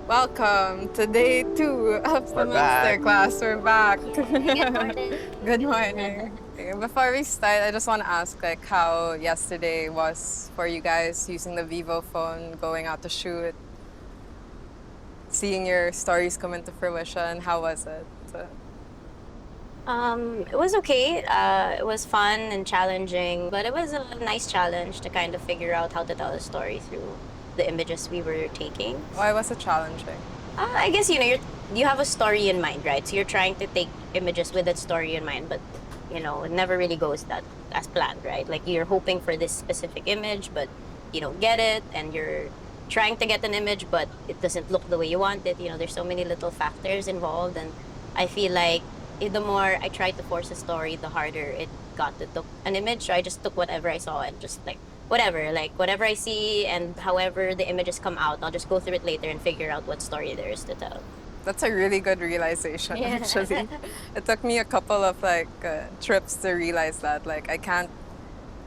Welcome to day 2 of the We're back. masterclass. We're back. Good morning. Good morning. Okay, before we start, I just want to ask like how yesterday was for you guys using the Vivo phone, going out to shoot, seeing your stories come into fruition. How was it? It was okay. It was fun and challenging, but it was a nice challenge to kind of figure out how to tell a story through the images we were taking. Why was it challenging? I guess you have a story in mind, right? So you're trying to take images with that story in mind, but it never really goes that as planned, right? Like you're hoping for this specific image, but you don't get it, and you're trying to get an image, but it doesn't look the way you want it. There's so many little factors involved, and I feel like the more I tried to force a story, the harder it got to took an image. So I just took whatever I saw and just whatever I see, and however the images come out, I'll just go through it later and figure out what story there is to tell. That's a really good realization, Yeah. actually. It took me a couple of trips to realize that I can't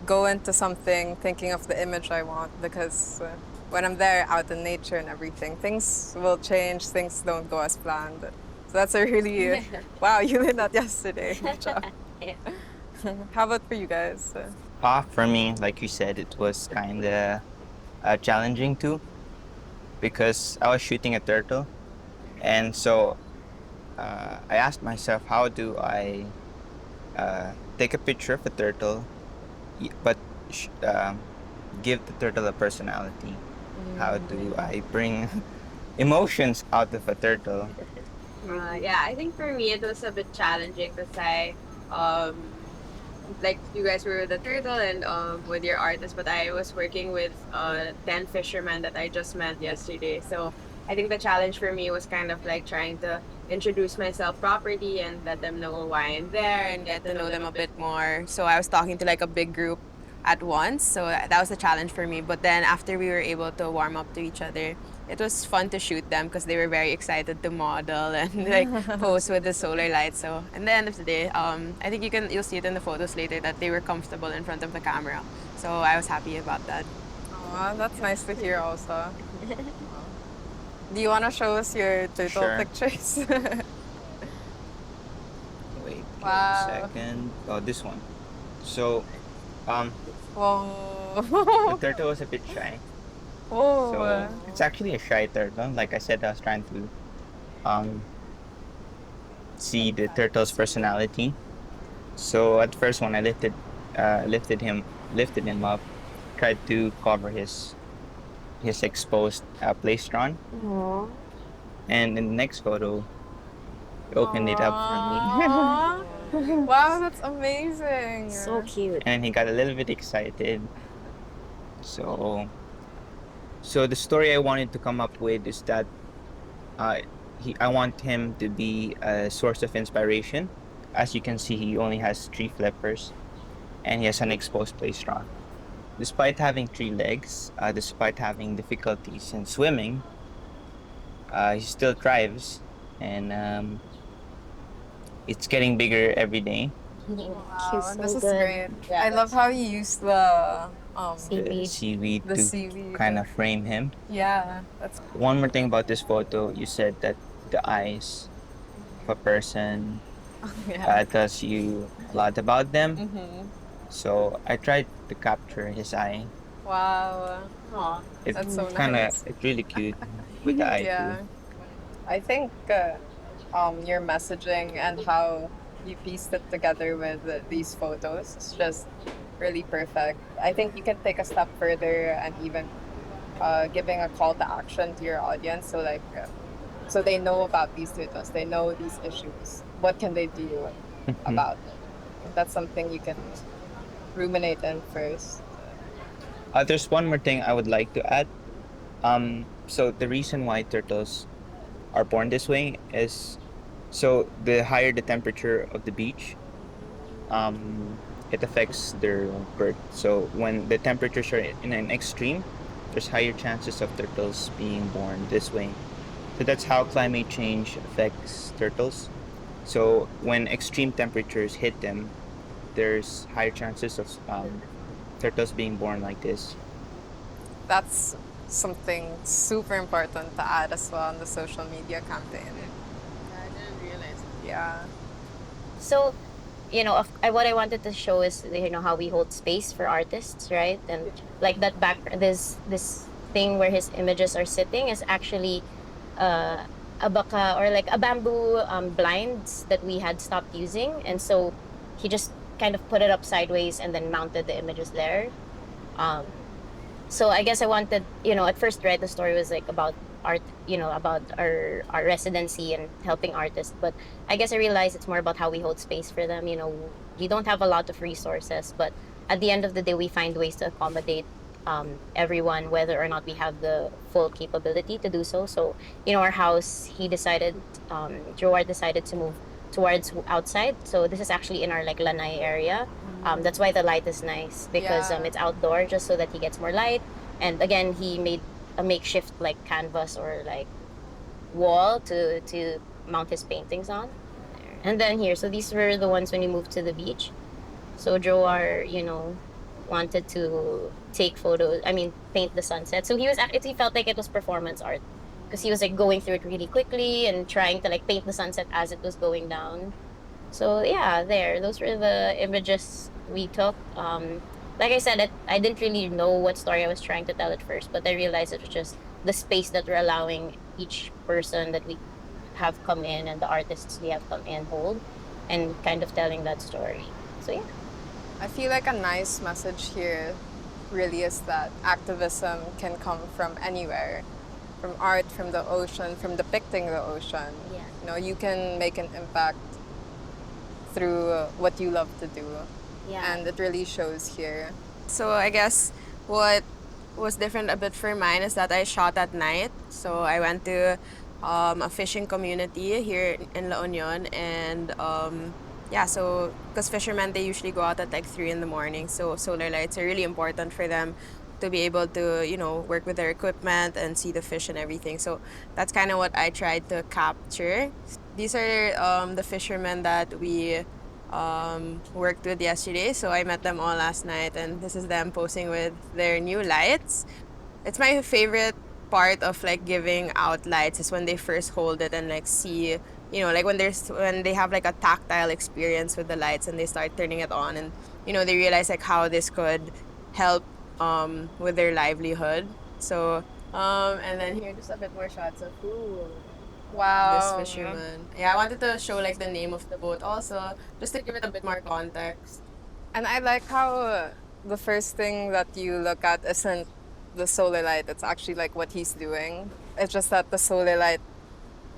go into something thinking of the image I want because when I'm there out in nature and everything, things will change, things don't go as planned. So that's a really, wow, you did that yesterday. Good job. Yeah. How about for you guys? For me, like you said, it was kind of challenging too because I was shooting a turtle. And so I asked myself, how do I take a picture of a turtle, but give the turtle a personality? How do I bring emotions out of a turtle? Yeah, I think for me it was a bit challenging because um, like you guys were with the turtle and with your artist, but I was working with 10 fishermen that I just met yesterday. So I think the challenge for me was kind of like trying to introduce myself properly and let them know why I'm there and get to know them a bit more. So I was talking to like a big group at once. So that was a challenge for me. But then after we were able to warm up to each other, it was fun to shoot them because they were very excited to model and like pose with the solar light. So at the end of the day, I think you'll see it in the photos later that they were comfortable in front of the camera. So I was happy about that. Aw, that's nice to hear also. Do you want to show us your turtle Sure. pictures? Wait, Wow. a second. Oh, this one. So the Whoa. turtle was a bit shy. Whoa. So it's actually a shy turtle. Like I said, I was trying to um, see the turtle's personality. So at first, when I lifted him up, tried to cover his exposed plastron, Aw. and in the next photo, he opened it up for me, Aw. Wow, that's amazing. So cute. and he got a little bit excited. So, so the story I wanted to come up with is that uh, I want him to be a source of inspiration. As you can see, he only has 3 flippers, and he has an exposed plastron. Despite having 3 legs, despite having difficulties in swimming, he still thrives, and it's getting bigger every day. Wow, She's so this is good. great. Yeah, I love how you use the The Seaweed. seaweed the to seaweed. kind of frame him. Yeah, that's One more thing about this photo, you said that the eyes of a person yeah. tells you a lot about them. Mm-hmm. So I tried to capture his eye. Wow. Aw. It's That's so kind of nice. it's really cute with the eye Yeah. too. I think your messaging and how you pieced it together with these photos is just really perfect. I think you can take a step further and even giving a call to action to your audience. So so they know about these titles, they know these issues. What can they do about it? That's something you can ruminate in first. There's one more thing I would like to add. So the reason why turtles are born this way is so the higher the temperature of the beach, it affects their birth. So when the temperatures are in an extreme, there's higher chances of turtles being born this way. So that's how climate change affects turtles. So when extreme temperatures hit them, there's higher chances of turtles being born like this. That's something super important to add as well on the social media campaign. I didn't realize. Yeah. So, what I wanted to show is how we hold space for artists, right? And like that back this thing where his images are sitting is actually uh, a baka or like a bamboo blinds that we had stopped using, and so he just kind of put it up sideways and then mounted the images there. Um, so I guess I wanted, at first, right, the story was like about art, about our residency and helping artists. But I guess I realized it's more about how we hold space for them. We don't have a lot of resources, but at the end of the day, we find ways to accommodate everyone, whether or not we have the full capability to do so. So, our house, Joar decided to move towards outside. So this is actually in our like lanai area. That's why the light is nice because Yeah. it's outdoor just so that he gets more light. And again, he made a makeshift like canvas or like wall to mount his paintings on. And then here, so these were the ones when we moved to the beach. So Joar, wanted to take photos. I mean, paint the sunset. So he felt like it was performance art because he was like going through it really quickly and trying to like paint the sunset as it was going down. So yeah, those were the images we took. Like I said, I didn't really know what story I was trying to tell at first, but I realized it was just the space that we're allowing each person that we have come in and the artists we have come in hold, and kind of telling that story. So yeah. I feel like a nice message here really is that activism can come from anywhere, from art, from the ocean, from depicting the ocean. Yeah. You can make an impact through what you love to do, Yeah. and it really shows here. So I guess what was different a bit for mine is that I shot at night. So I went to a fishing community here in La Union, and yeah, so because fishermen, they usually go out at like 3 in the morning, so solar lights are really important for them to be able to work with their equipment and see the fish and everything. So that's kind of what I tried to capture. These are the fishermen that we worked with yesterday. So I met them all last night, and this is them posing with their new lights. It's my favorite part of like giving out lights is when they first hold it and like see, like when they have like a tactile experience with the lights and they start turning it on, and they realize like how this could help with their livelihood. So and then here just a bit more shots of Wow. this fisherman. Yeah, I wanted to show like the name of the boat also, just to give it a bit more context. And I like how the first thing that you look at isn't the solar light, it's actually like what he's doing. It's just that the solar light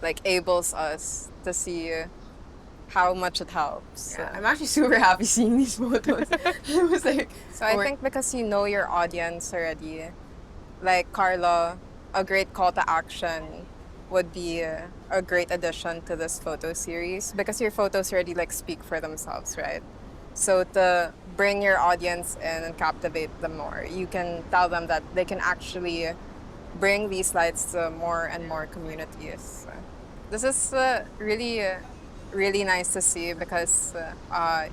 like enables us to see how much it helps. Yeah, I'm actually super happy seeing these photos. I was like, So I think because you know your audience already, like Carla, a great call to action would be a great addition to this photo series because your photos already like speak for themselves, right? So to bring your audience in and captivate them more, you can tell them that they can actually bring these lights to more and more communities. This is really nice to see because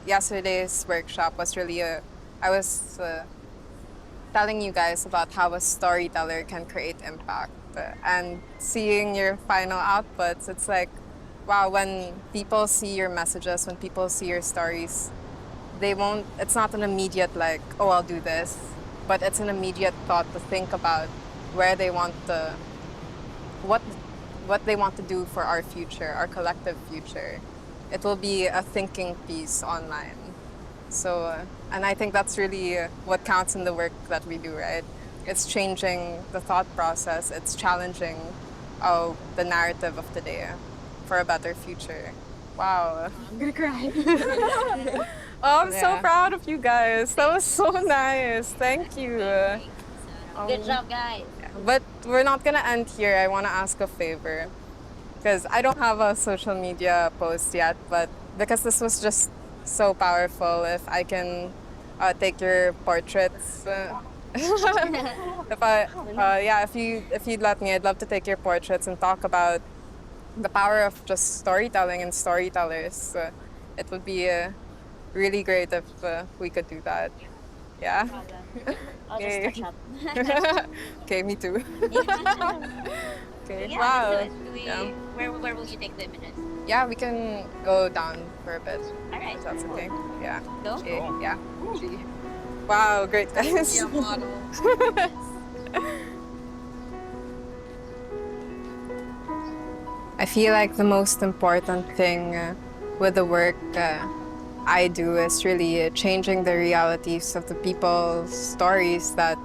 yesterday's workshop was really I was telling you guys about how a storyteller can create impact. And seeing your final outputs, it's like, wow, when people see your messages, when people see your stories, it's not an immediate like, oh, I'll do this, but it's an immediate thought to think about where they want to, what they want to do for our future, our collective future. It will be a thinking piece online. So, and I think that's really what counts in the work that we do, right? It's changing the thought process. It's challenging the narrative of today for a better future. Wow. I'm gonna cry. Oh, I'm so Yeah. proud of you guys. That was so nice. Thank you. Good job, guys. But we're not gonna end here. I want to ask a favor because I don't have a social media post yet, but because this was just so powerful, if I can take your portraits. If you'd let me, I'd love to take your portraits and talk about the power of just storytelling and storytellers. It would be really great if we could do that. Yeah. I'll Okay. just touch up. Okay, me too. Okay. Yeah, Wow. let's do it. Yeah. Where will you take the images? Yeah, we can go down for a bit. All right. If that's okay. Yeah. Go. Okay. Go. Yeah. Gee. Wow, great guys. Yeah, model. I feel like the most important thing with the work I do is really changing the realities of the people's stories that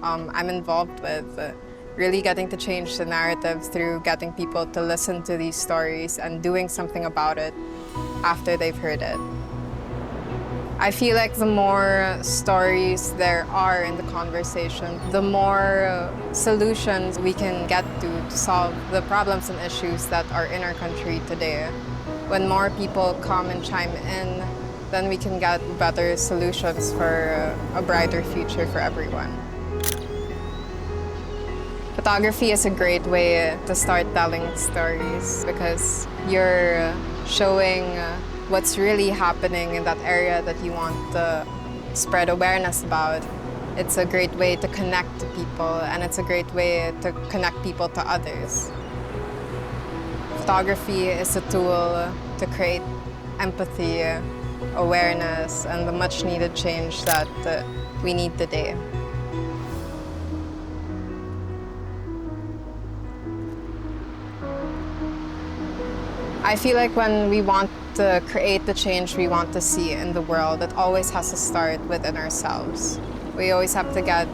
I'm involved with. Really getting to change the narrative through getting people to listen to these stories and doing something about it after they've heard it. I feel like the more stories there are in the conversation, the more solutions we can get to solve the problems and issues that are in our country today. When more people come and chime in, then we can get better solutions for a brighter future for everyone. Photography is a great way to start telling stories because you're showing what's really happening in that area that you want to spread awareness about. It's a great way to connect to people, and it's a great way to connect people to others. Photography is a tool to create empathy, awareness, and the much needed change that we need today. I feel like when we want to create the change we want to see in the world, it always has to start within ourselves. We always have to get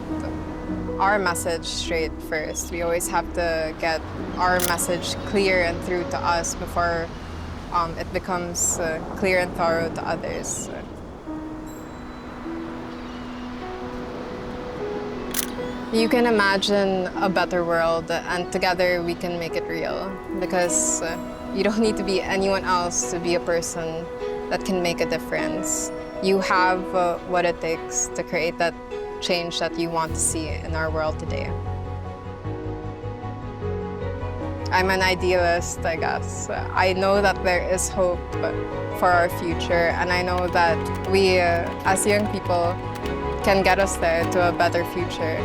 our message straight first. We always have to get our message clear and through to us before it becomes clear and thorough to others. You can imagine a better world, and together we can make it real, because you don't need to be anyone else to be a person that can make a difference. You have what it takes to create that change that you want to see in our world today. I'm an idealist, I guess. I know that there is hope for our future, and I know that we, as young people, can get us there to a better future.